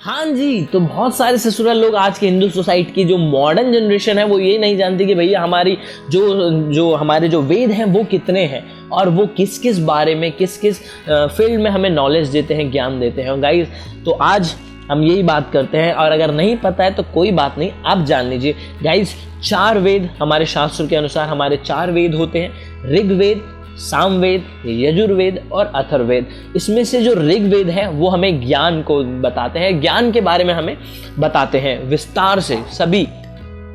हाँ जी, तो बहुत सारे ससुराल लोग आज के हिंदू सोसाइटी की जो मॉडर्न जनरेशन है वो ये नहीं जानती कि भैया हमारी जो हमारे जो वेद हैं वो कितने हैं और वो किस किस बारे में किस किस फील्ड में हमें नॉलेज देते हैं, ज्ञान देते हैं गाइस। तो आज हम यही बात करते हैं और अगर नहीं पता है तो कोई बात नहीं, आप जान लीजिए गाइस। 4 वेद हमारे शास्त्र के अनुसार हमारे 4 वेद होते हैं, ऋग्वेद, सामवेद, यजुर्वेद और अथर्ववेद। इसमें से जो ऋग्वेद है वो हमें ज्ञान को बताते हैं, ज्ञान के बारे में हमें बताते हैं विस्तार से, सभी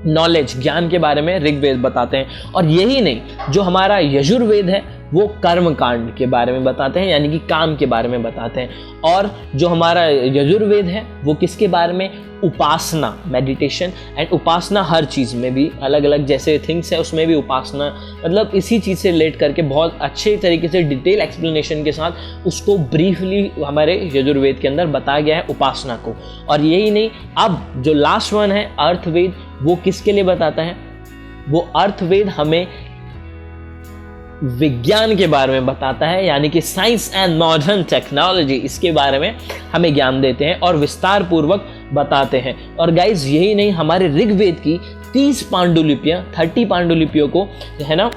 नॉलेज ज्ञान के बारे में ऋग्वेद बताते हैं। और यही नहीं, जो हमारा यजुर्वेद है वो कर्म कांड के बारे में बताते हैं, यानी कि काम के बारे में बताते हैं। और जो हमारा यजुर्वेद है वो किसके बारे में, उपासना, मेडिटेशन एंड उपासना, हर चीज़ में भी अलग अलग जैसे थिंग्स है उसमें भी उपासना, मतलब इसी चीज़ से रिलेट करके बहुत अच्छे तरीके से डिटेल एक्सप्लेनेशन के साथ उसको ब्रीफली हमारे यजुर्वेद के अंदर बताया गया है उपासना को। और यही नहीं, अब जो लास्ट वन है अर्थवेद, वो किसके लिए बताता है, वो अर्थवेद हमें विज्ञान के बारे में बताता है, यानी कि साइंस एंड मॉडर्न टेक्नोलॉजी, इसके बारे में हमें ज्ञान देते हैं और विस्तार पूर्वक बताते हैं। और गाइज यही नहीं, हमारे ऋग्वेद की 30 पांडुलिपियां, 30 पांडुलिपियों को है ना,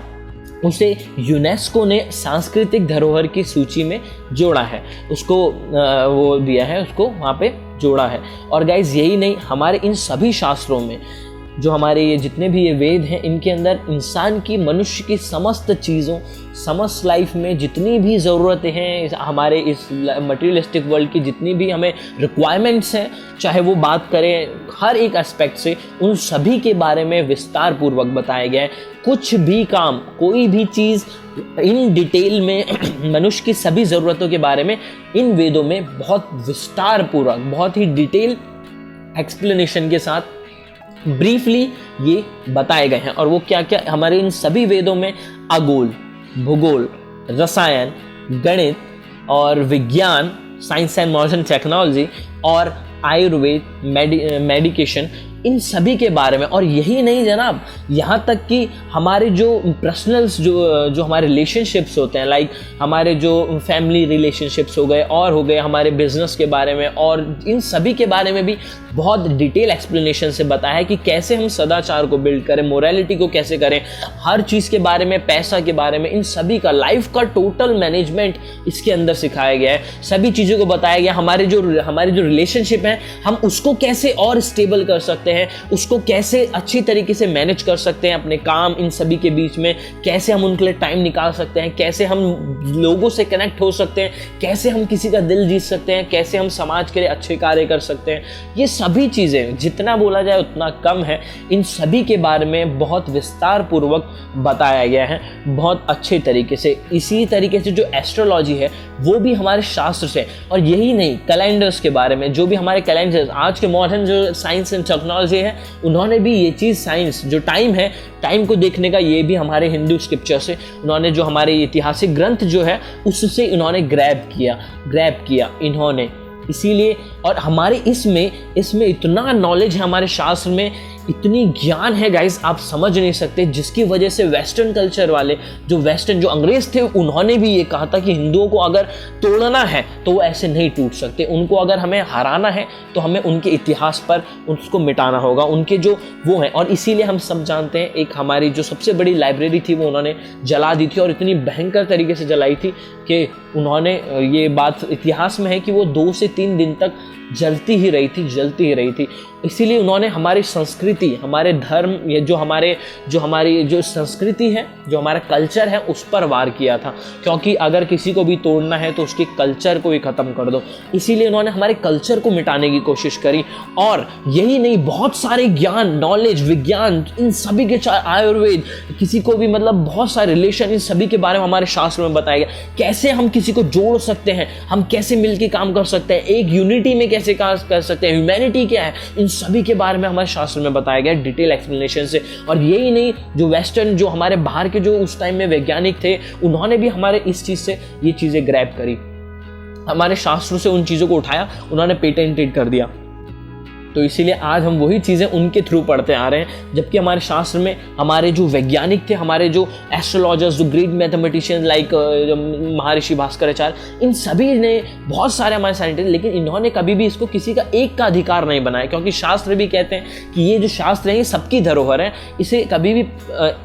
उसे यूनेस्को ने सांस्कृतिक धरोहर की सूची में जोड़ा है, उसको वो दिया है, उसको वहाँ पे जोड़ा है। और गाइज यही नहीं, हमारे इन सभी शास्त्रों में जो हमारे ये जितने भी ये वेद हैं, इनके अंदर इंसान की, मनुष्य की समस्त चीज़ों, समस्त लाइफ में जितनी भी ज़रूरतें हैं, हमारे इस मटेरियलिस्टिक वर्ल्ड की जितनी भी हमें रिक्वायरमेंट्स हैं, चाहे वो बात करें हर एक एस्पेक्ट से, उन सभी के बारे में विस्तार पूर्वक बताया गया है। कुछ भी काम, कोई भी चीज़ इन डिटेल में मनुष्य की सभी ज़रूरतों के बारे में इन वेदों में बहुत विस्तार पूर्वक, बहुत ही डिटेल एक्सप्लेनेशन के साथ ब्रीफली ये बताए गए हैं। और वो क्या क्या हमारे इन सभी वेदों में अगोल, भूगोल, रसायन, गणित और विज्ञान, साइंस एंड मॉडर्न टेक्नोलॉजी और आयुर्वेद, मेडिकेशन, इन सभी के बारे में। और यही नहीं जनाब, यहाँ तक कि हमारे जो पर्सनल्स जो हमारे रिलेशनशिप्स होते हैं, लाइक हमारे जो फैमिली रिलेशनशिप्स हो गए और हो गए हमारे बिजनेस के बारे में, और इन सभी के बारे में भी बहुत डिटेल एक्सप्लेनेशन से बताया है कि कैसे हम सदाचार को बिल्ड करें, मोरालिटी को कैसे करें, हर चीज़ के बारे में, पैसा के बारे में, इन सभी का, लाइफ का टोटल मैनेजमेंट इसके अंदर सिखाया गया है। सभी चीज़ों को बताया गया, हमारे जो रिलेशनशिप है हम उसको कैसे और स्टेबल कर सकते हैं, उसको कैसे अच्छी तरीके से मैनेज कर सकते हैं, अपने काम इन सभी के बीच में कैसे हम उनके लिए टाइम निकाल सकते हैं, कैसे हम लोगों से कनेक्ट हो सकते हैं, कैसे हम किसी का दिल जीत सकते हैं, कैसे हम समाज के लिए अच्छे कार्य कर सकते हैं। ये सभी चीज़ें जितना बोला जाए उतना कम है, इन सभी के बारे में बहुत विस्तार पूर्वक बताया गया है, बहुत अच्छे तरीके से। इसी तरीके से जो एस्ट्रोलॉजी है वो भी हमारे शास्त्र से, और यही नहीं, कैलेंडर्स के बारे में, जो भी हमारे कैलेंडर्स आज के मॉडर्न जो साइंस एंड टेक्नोलॉजी है, उन्होंने भी ये चीज़, साइंस जो टाइम है, टाइम को देखने का, ये भी हमारे हिंदू स्क्रिप्चर से उन्होंने, जो हमारे ऐतिहासिक ग्रंथ जो है उससे इन्होंने ग्रैब किया इन्होंने। इसीलिए, और हमारे इसमें इतना नॉलेज है, हमारे शास्त्र में इतनी ज्ञान है गाइस, आप समझ नहीं सकते, जिसकी वजह से वेस्टर्न कल्चर वाले, जो अंग्रेज थे, उन्होंने भी ये कहा था कि हिंदुओं को अगर तोड़ना है तो वो ऐसे नहीं टूट सकते, उनको अगर हमें हराना है तो हमें उनके इतिहास पर उसको मिटाना होगा, उनके जो वो हैं। और इसीलिए हम सब जानते हैं, एक हमारी जो सबसे बड़ी लाइब्रेरी थी वो उन्होंने जला दी थी, और इतनी भयंकर तरीके से जलाई थी कि उन्होंने, ये बात इतिहास में है कि वो 2 से 3 दिन तक जलती ही रही थी। इसीलिए उन्होंने हमारी संस्कृति, हमारे धर्म, ये जो हमारी जो संस्कृति है, जो हमारा कल्चर है, उस पर वार किया था, क्योंकि अगर किसी को भी तोड़ना है तो उसके कल्चर को ही ख़त्म कर दो। इसीलिए उन्होंने हमारे कल्चर को मिटाने की कोशिश करी। और यही नहीं, बहुत सारे ज्ञान, नॉलेज, विज्ञान, इन सभी के, आयुर्वेद, किसी को भी मतलब बहुत सारे रिलेशन, इन सभी के बारे में हमारे शास्त्र में बताया गया, कैसे हम किसी को जोड़ सकते हैं, हम कैसे मिलकर काम कर सकते हैं, एक यूनिटी में कैसे काम कर सकते हैं, ह्यूमैनिटी क्या है, इन सभी के बारे में हमारे शास्त्र में बताया गया डिटेल एक्सप्लेनेशन से। और यही नहीं, जो वेस्टर्न, जो हमारे बाहर के जो उस टाइम में वैज्ञानिक थे, उन्होंने भी हमारे इस चीज़ से ये चीज़ें ग्रैब करी, हमारे शास्त्रों से उन चीज़ों को उठाया, उन्होंने पेटेंटेड कर दिया। तो इसीलिए आज हम वही चीज़ें उनके थ्रू पढ़ते आ रहे हैं, जबकि हमारे शास्त्र में हमारे जो वैज्ञानिक थे, हमारे जो एस्ट्रोलॉजर्स, जो ग्रेट मैथमेटिशियन लाइक महर्षि भास्कराचार्य, इन सभी ने, बहुत सारे हमारे साइंटिस्ट, लेकिन इन्होंने कभी भी इसको किसी का एक का अधिकार नहीं बनाया, क्योंकि शास्त्र भी कहते हैं कि ये जो शास्त्र है ये सबकी धरोहर है, इसे कभी भी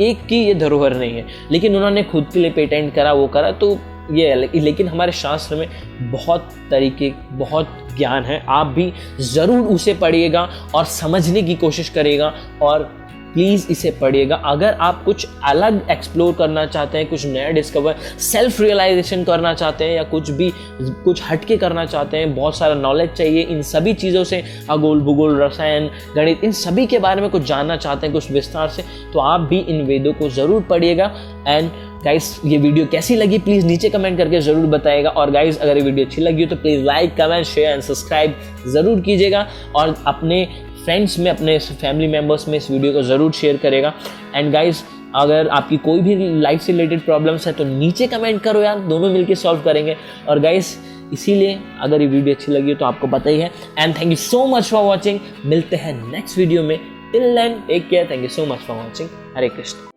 एक की ये धरोहर नहीं है। लेकिन उन्होंने खुद के लिए पेटेंट करा, वो करा, तो ये है। लेकिन हमारे शास्त्र में बहुत तरीके, बहुत ज्ञान है, आप भी ज़रूर उसे पढ़िएगा और समझने की कोशिश करिएगा, और प्लीज़ इसे पढ़िएगा। अगर आप कुछ अलग एक्सप्लोर करना चाहते हैं, कुछ नया डिस्कवर, सेल्फ रियलाइजेशन करना चाहते हैं, या कुछ हटके करना चाहते हैं, बहुत सारा नॉलेज चाहिए इन सभी चीज़ों से, खगोल, भूगोल, रसायन, गणित, इन सभी के बारे में कुछ जानना चाहते हैं कुछ विस्तार से, तो आप भी इन वेदों को ज़रूर पढ़िएगा। एंड गाइस, ये वीडियो कैसी लगी प्लीज़ नीचे कमेंट करके ज़रूर बताइएगा। और गाइस, अगर ये वीडियो अच्छी लगी हो तो please like, comment, share and subscribe ज़रूर कीजिएगा, और अपने फ्रेंड्स में, अपने फैमिली मेम्बर्स में इस वीडियो को ज़रूर शेयर करेगा। एंड गाइस, अगर आपकी कोई भी लाइफ से रिलेटेड प्रॉब्लम्स है तो नीचे कमेंट करो यार, दोनों मिलके सॉल्व करेंगे। और गाइस, इसीलिए अगर ये वीडियो अच्छी लगी हो तो आपको पता ही है। And thank you so much for watching. मिलते हैं नेक्स्ट वीडियो में। Till then take care. Thank you so much for watching. Hare Krishna.